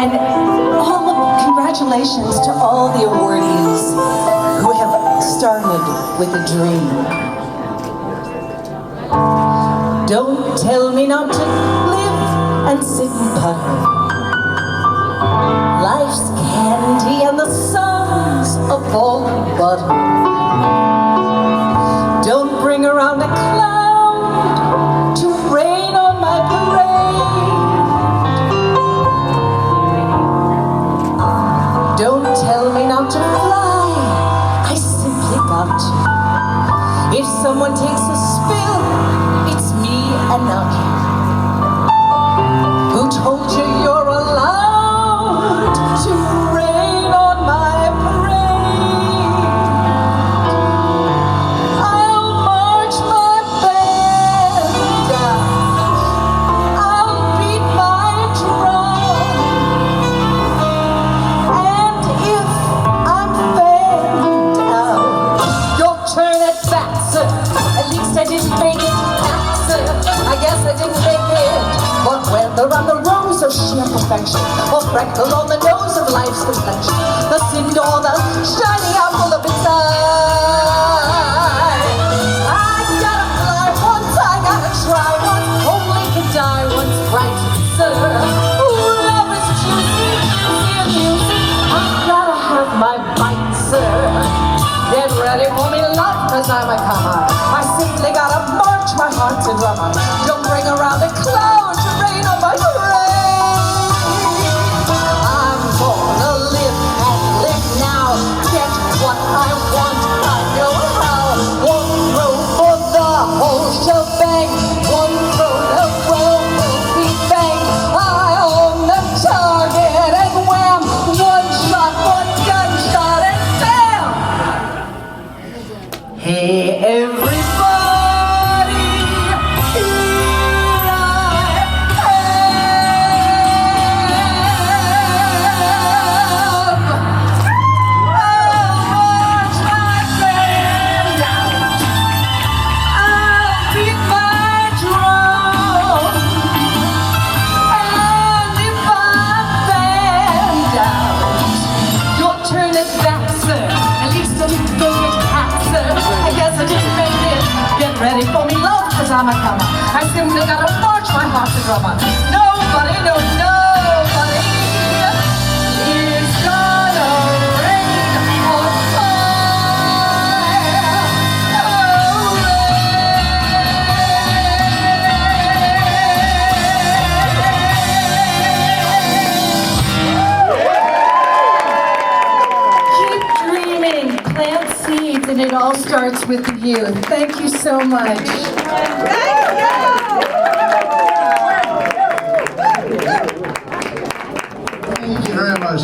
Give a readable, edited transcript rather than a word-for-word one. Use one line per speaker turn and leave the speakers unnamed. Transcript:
And congratulations to all the awardees who have started with a dream. Don't tell me not to live and sit and putter. Life's candy and the sun's a ball of butter. Don't bring around a cloud to rain on my parade. Don't tell me not to fly, I simply got to. If someone takes a spill, it's me and not you. Who told you you're allowed to rain on my parade? I'll march my band down, I'll beat my drum, and if I'm fanned out, you'll turn it back, sir. At least I didn't make it back, sir. I guess I didn't make it. But whether I'm the rose of sheer perfection, or freckle on the nose of life's complexion, the cinder or the shiny apple of its eye, I gotta fly once, I gotta try once, only to die once bright, sir. Ooh, love is juicy, juicy and music. I've gotta have my bite, sir. Get ready for me, love, cause I'm a comer. I simply gotta march my heart to drummer. Don't bring around a cloud to rain on my parade. I'm gonna live and live now. Get what I want, I know how. One throw for the whole shebang. One throw to roll, beat bang. I own the target and wham. One shot, one gunshot and bam. Hey everybody, here I am. I'll march my band out, I'll beat my drum, and if I'm fanned out, you'll turn it back, sir. At least I didn't make it back, sir. I guess I didn't make it. Get ready for me, love, cause I'm a comer. I simply gotta march my heart to drummer. Nobody, no, nobody is gonna rain on Keep dreaming, plant seeds, and it all starts with you. Thank you so much.
Thank you very much.